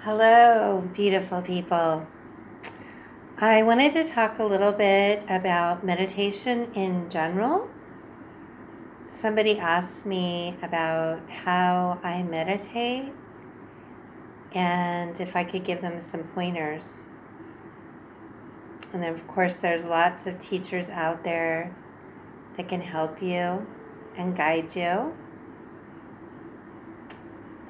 Hello, beautiful people. I wanted to talk a little bit about meditation in general. Somebody asked me about how I meditate and if I could give them some pointers. And then, of course, there's lots of teachers out there that can help you and guide you.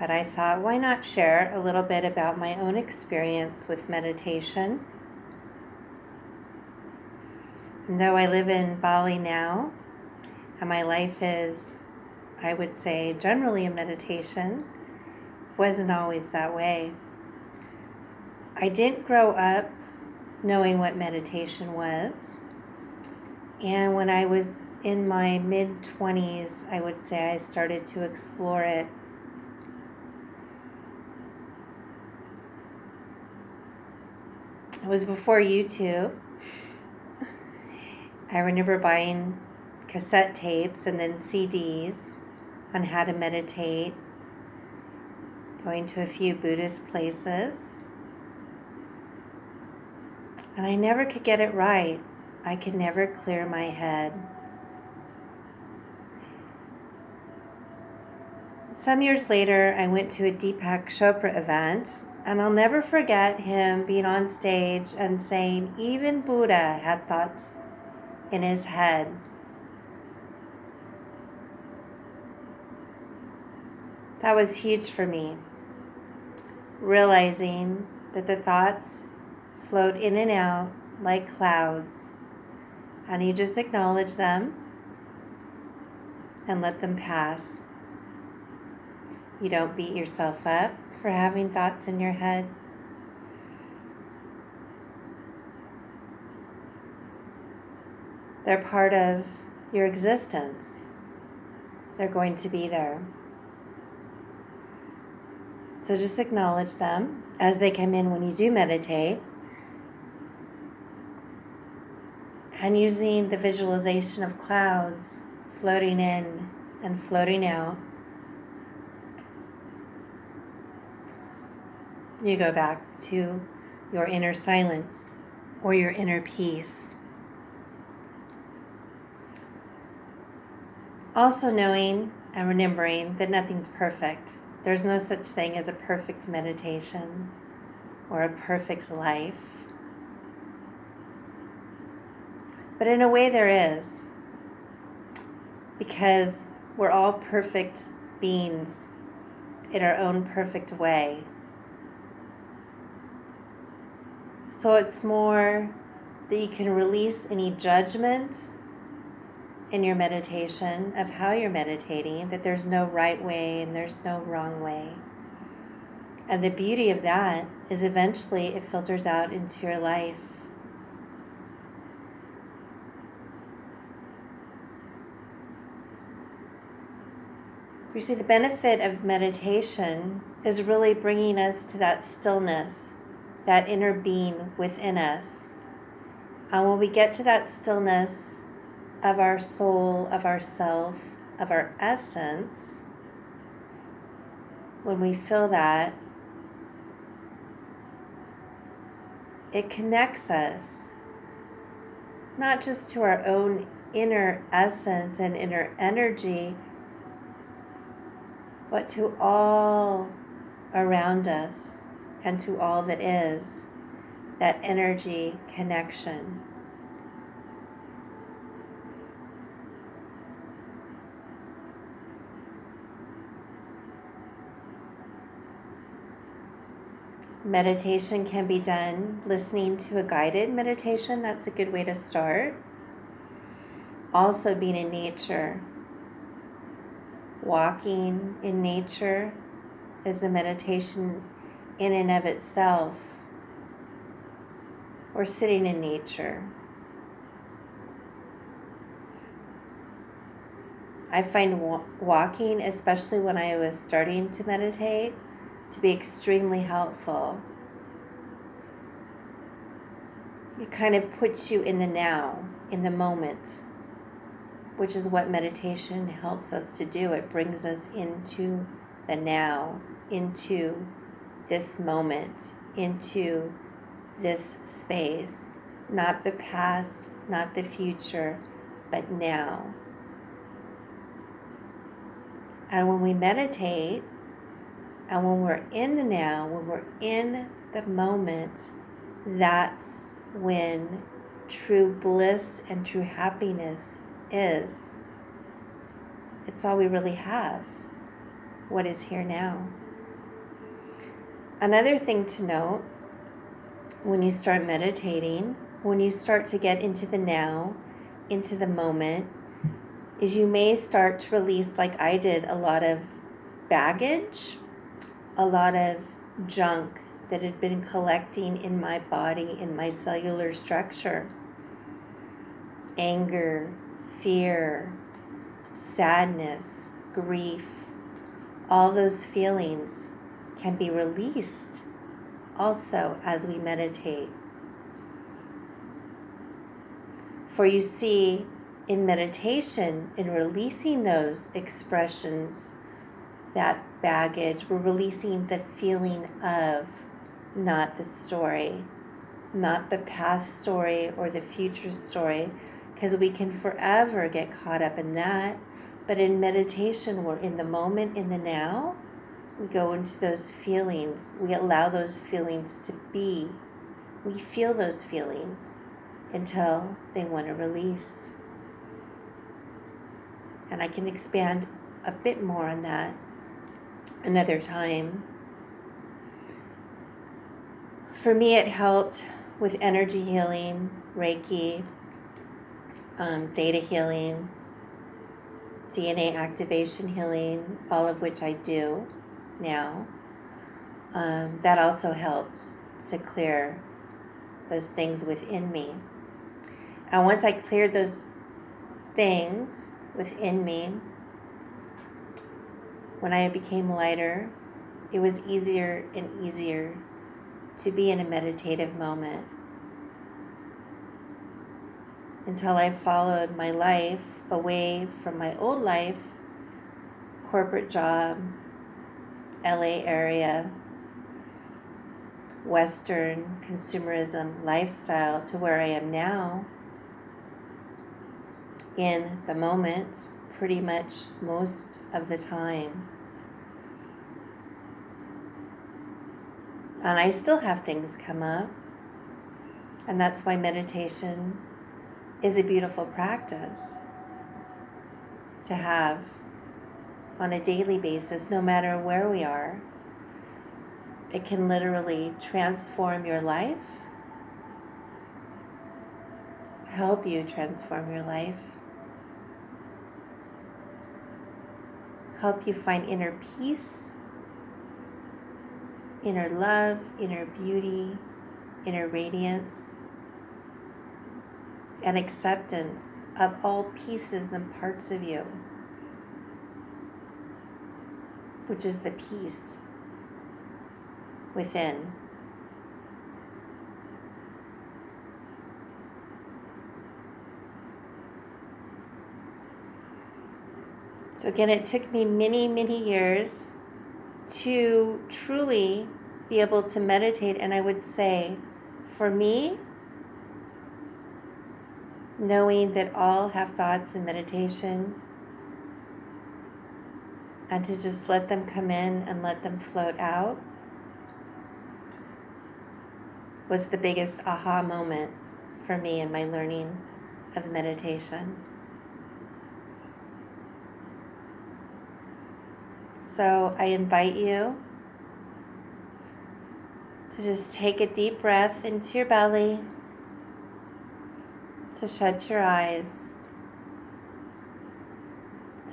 But I thought, why not share a little bit about my own experience with meditation? And though I live in Bali now, and my life is, I would say, generally a meditation, wasn't always that way. I didn't grow up knowing what meditation was. And when I was in my mid-20s, I would say I started to explore it. It was before YouTube. I remember buying cassette tapes and then CDs on how to meditate, going to a few Buddhist places. And I never could get it right. I could never clear my head. Some years later, I went to a Deepak Chopra event, and I'll never forget him being on stage and saying, even Buddha had thoughts in his head. That was huge for me, realizing that the thoughts float in and out like clouds, and you just acknowledge them and let them pass. You don't beat yourself up for having thoughts in your head. They're part of your existence. They're going to be there. So just acknowledge them as they come in when you do meditate. And using the visualization of clouds floating in and floating out, you go back to your inner silence or your inner peace. Also knowing and remembering that nothing's perfect. There's no such thing as a perfect meditation or a perfect life. But in a way there is, because we're all perfect beings in our own perfect way. So it's more that you can release any judgment in your meditation of how you're meditating, that there's no right way and there's no wrong way. And the beauty of that is eventually it filters out into your life. You see, the benefit of meditation is really bringing us to that stillness, that inner being within us. And when we get to that stillness of our soul, of our self, of our essence, when we feel that, it connects us not just to our own inner essence and inner energy, but to all around us and to all that is, that energy connection. Meditation can be done listening to a guided meditation. That's a good way to start. Also being in nature. Walking in nature is a meditation in and of itself. Or sitting in nature. I find walking, especially when I was starting to meditate, to be extremely helpful. It kind of puts you in the now, in the moment, which is what meditation helps us to do. It brings us into the now, into this moment, into this space, not the past, not the future, but now. And when we meditate, and when we're in the now, when we're in the moment, that's when true bliss and true happiness is. It's all we really have, what is here now. Another thing to note, when you start meditating, when you start to get into the now, into the moment, is you may start to release, like I did, a lot of baggage, a lot of junk that had been collecting in my body, in my cellular structure. Anger, fear, sadness, grief, all those feelings can be released also as we meditate. For you see, in meditation, in releasing those expressions, that baggage, we're releasing the feeling of, not the story, not the past story or the future story, because we can forever get caught up in that. But in meditation, we're in the moment, in the now. We go into those feelings. We allow those feelings to be. We feel those feelings until they want to release. And I can expand a bit more on that another time. For me, it helped with energy healing, Reiki, theta healing, DNA activation healing, all of which I do now. That also helped to clear those things within me. And once I cleared those things within me, when I became lighter, it was easier and easier to be in a meditative moment, until I followed my life away from my old life, corporate job, LA area, Western consumerism lifestyle, to where I am now, in the moment, pretty much most of the time. And I still have things come up, and that's why meditation is a beautiful practice to have on a daily basis, no matter where we are. It can literally transform your life, help you transform your life, help you find inner peace, inner love, inner beauty, inner radiance, and acceptance of all pieces and parts of you, which is the peace within. So again, it took me many, many years to truly be able to meditate. And I would say, for me, knowing that all have thoughts in meditation, and to just let them come in and let them float out, was the biggest aha moment for me in my learning of meditation. So I invite you to just take a deep breath into your belly, to shut your eyes,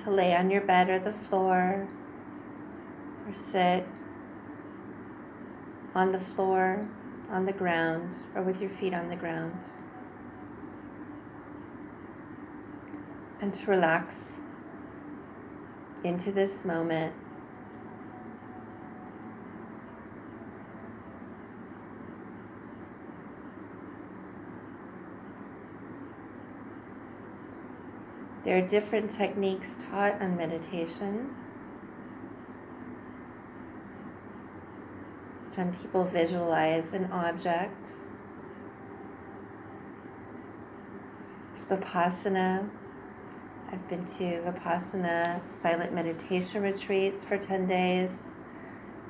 to lay on your bed or the floor, or sit on the floor, on the ground, or with your feet on the ground. And to relax into this moment. There are different techniques taught on meditation. Some people visualize an object. Vipassana. I've been to Vipassana silent meditation retreats for 10 days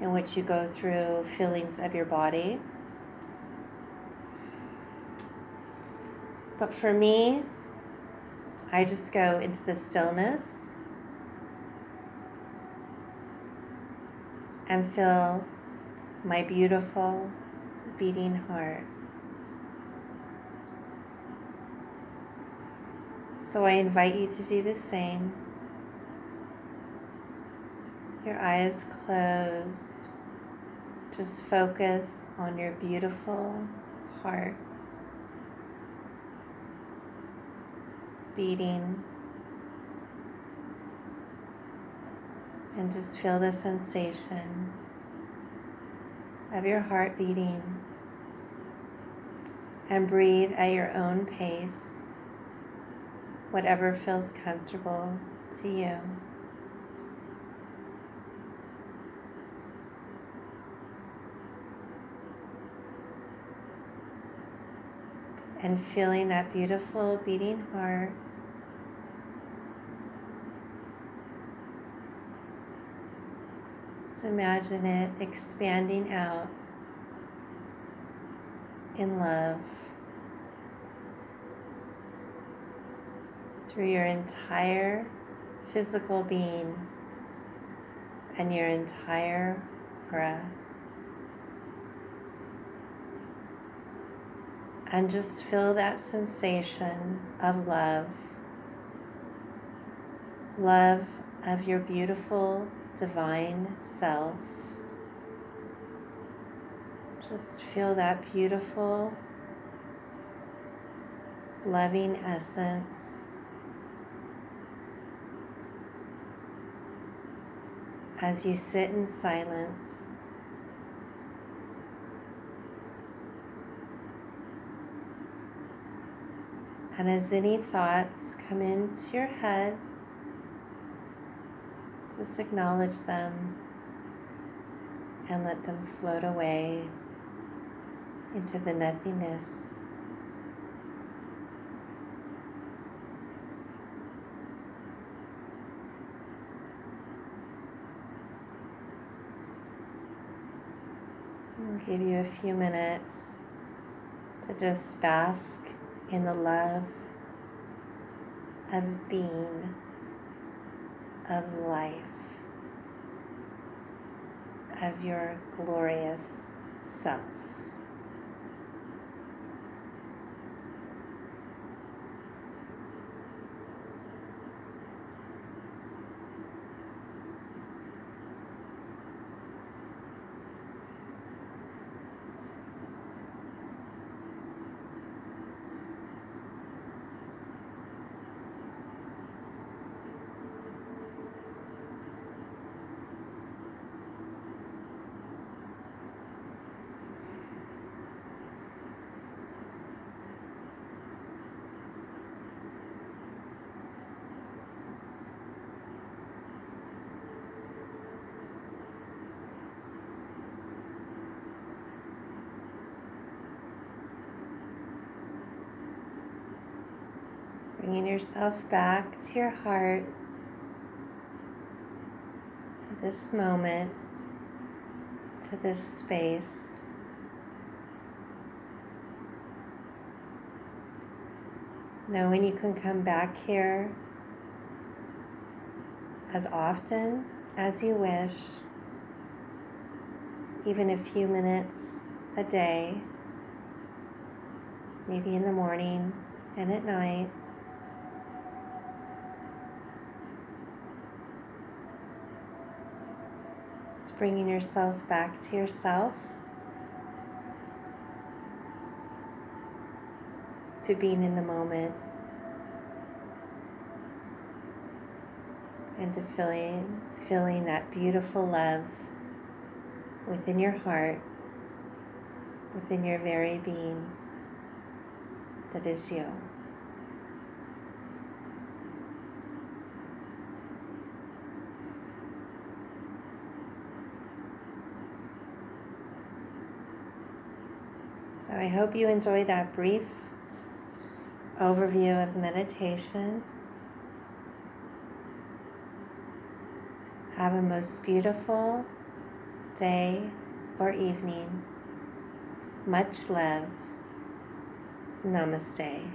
in which you go through feelings of your body. But for me, I just go into the stillness and feel my beautiful beating heart. So I invite you to do the same. Your eyes closed. Just focus on your beautiful heart beating. And just feel the sensation of your heart beating. And breathe at your own pace, whatever feels comfortable to you. And feeling that beautiful beating heart. So imagine it expanding out in love through your entire physical being and your entire breath. And just feel that sensation of love. Love of your beautiful divine self. Just feel that beautiful, loving essence. As you sit in silence. And as any thoughts come into your head, just acknowledge them and let them float away into the nothingness. I'll give you a few minutes to just bask in the love of being, of life, of your glorious self. Bringing yourself back to your heart, to this moment, to this space. Knowing you can come back here as often as you wish, even a few minutes a day, maybe in the morning and at night. Just bringing yourself back to yourself, to being in the moment, and to feeling that beautiful love within your heart, within your very being that is you. So I hope you enjoy that brief overview of meditation. Have a most beautiful day or evening. Much love. Namaste.